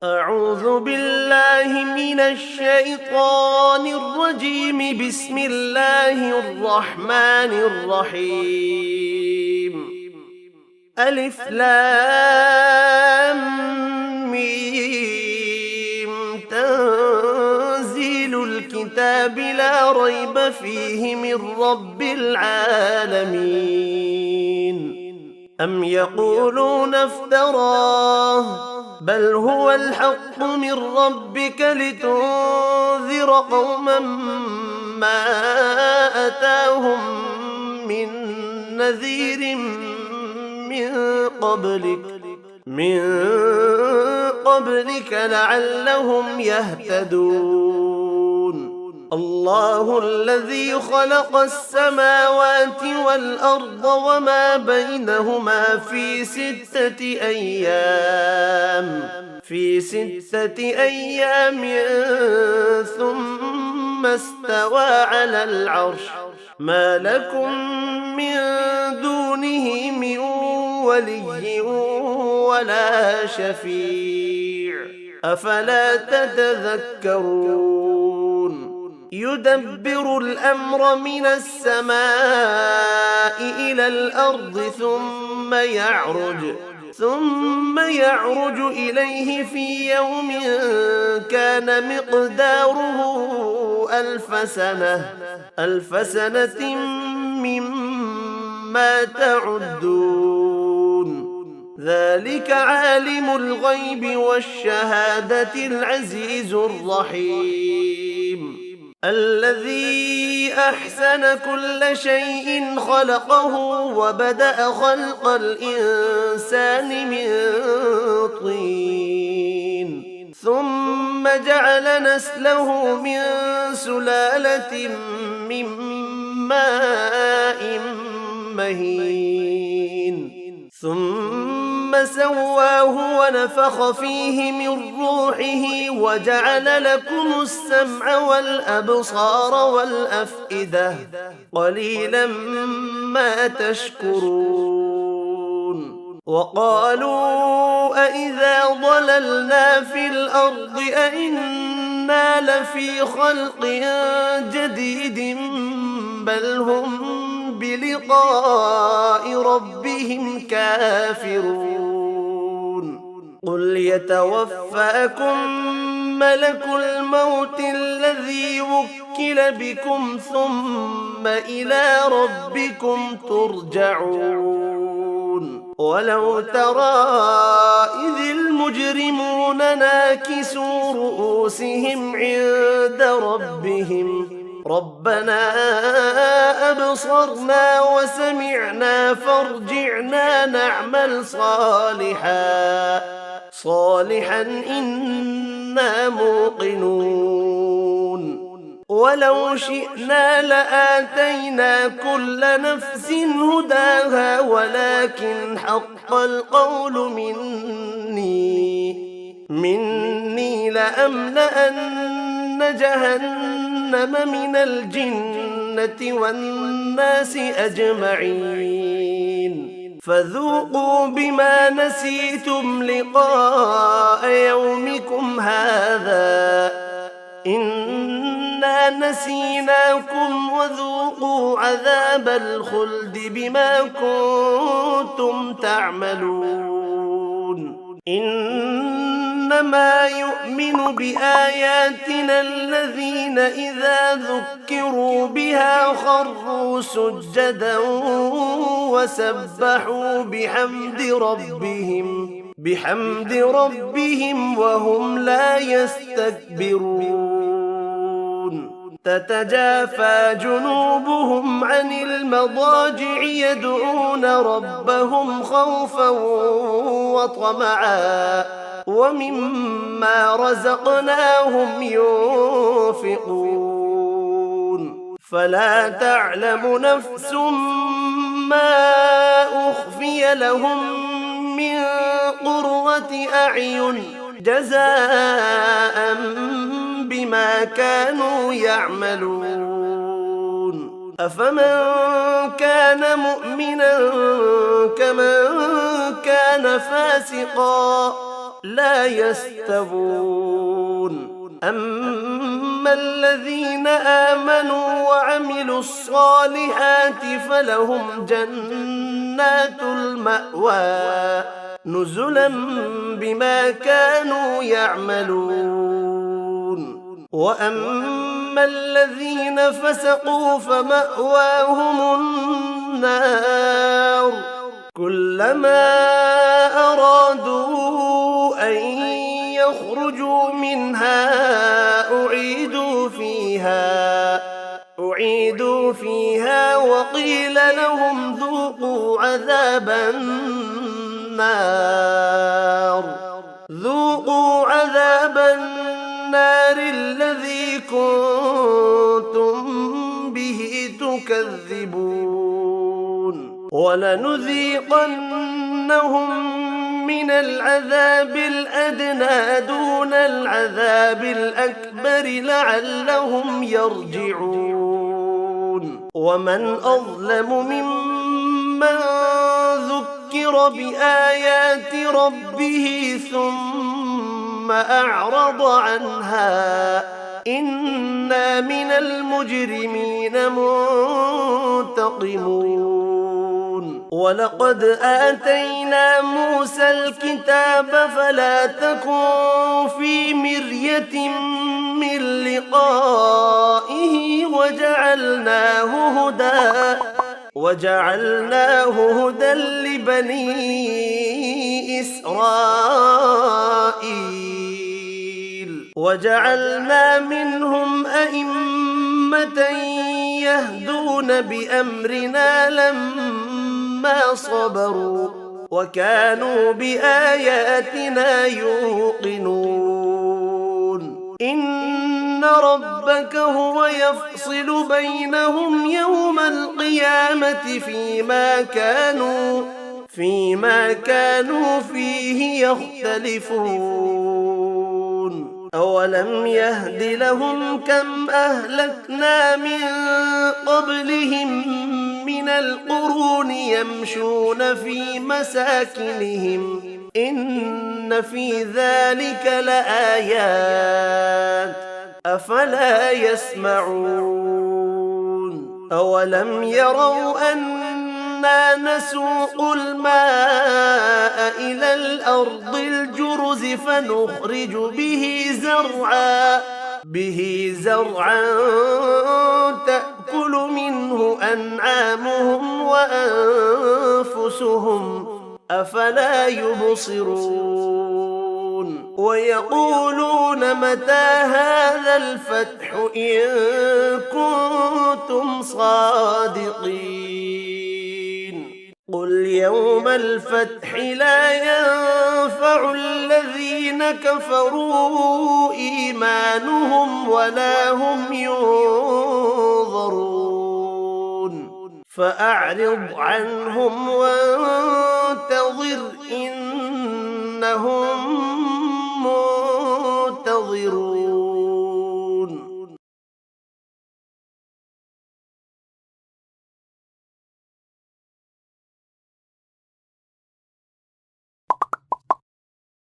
أعوذ بالله من الشيطان الرجيم. بسم الله الرحمن الرحيم. ألف لام ميم. تنزيل الكتاب لا ريب فيه من رب العالمين. أم يقولون افتراه بل هو الحق من ربك لتنذر قوما ما أتاهم من نذير من قبلك لعلهم يهتدون. الله الذي خلق السماوات والأرض وما بينهما في 6 أيام ثم استوى على العرش. ما لكم من دونه من ولي ولا شفيع أفلا تتذكرون. يدبر الأمر من السماء إلى الأرض ثم يعرج إليه في يوم كان مقداره 1000 سنة مما تعدون. ذلك عالم الغيب والشهادة العزيز الرحيم. الذي أحسن كل شيء خلقه وبدأ خلق الإنسان من طين ثم جعل نسله من سلالة من ماء مهين ثم سواه ونفخ فيه من روحه وجعل لكم السمع والأبصار والأفئدة قليلا ما تشكرون. وقالوا أإذا ضللنا في الأرض أإنا لفي خلق جديد بل هم بلقاء ربهم كافرون. قل يتوفاكم ملك الموت الذي وكل بكم ثم إلى ربكم ترجعون. ولو ترى إذ المجرمون ناكسوا رؤوسهم عند ربهم ربنا أبصرنا وسمعنا فارجعنا نعمل صالحا إنا موقنون. ولو شئنا لآتينا كل نفس هداها ولكن حق القول مني لأملأن جهنم من الجنة والناس أجمعين. فذوقوا بما نسيتم لقاء يومكم هذا إنا نسيناكم وذوقوا عذاب الخلد بما كنتم تعملون. إنما يؤمن بآياتنا الذين إذا ذكروا بها خروا سجدا وسبحوا بحمد ربهم وهم لا يستكبرون. تتجافى جنوبهم عن المضاجع يدعون ربهم خوفا وطمعا ومما رزقناهم ينفقون. فلا تعلم نفس ما أخفي لهم من قرة أعين جزاء بما كانوا يعملون. أفمن كان مؤمنا كمن كان فاسقا لا يستوون. أما الذين آمنوا وعملوا الصالحات فلهم جنات المأوى نزلا بما كانوا يعملون. وأما الذين فسقوا فمأواهم النار كلما أرادوا أن يخرجوا منها أعيدوا فيها وقيل لهم ذوقوا عذاب النار الذي كنتم به تكذبون. ولنذيقنهم من العذاب الأدنى دون العذاب الأكبر لعلهم يرجعون. ومن أظلم ممن ذكر بآيات ربه ثم أعرض عنها إنا من المجرمين منتقمون. ولقد آتينا موسى الكتاب فلا تكن في مرية من لقائه وجعلناه هدى لبني إسرائيل. وجعلنا منهم أئمة يهدون بأمرنا لما صبروا وكانوا بآياتنا يوقنون. إن ربك هو يفصل بينهم يوم القيامة فيما كانوا فيه يختلفون. أولم يهد لهم كم أهلكنا من قبلهم من القرون يمشون في مساكنهم إن في ذلك لآيات أفلا يسمعون. أولم يروا أنا نسوق الماء إلى الأرض الجرز فنخرج به زرعا تأكل منه أنعامهم وأنفسهم أفلا يبصرون. ويقولون متى هذا الفتح إن كنتم صادقين. قل يوم الفتح لا ينفع الذين كفروا إيمانهم ولا هم ينظرون. فأعرض عنهم وانتظر إنهم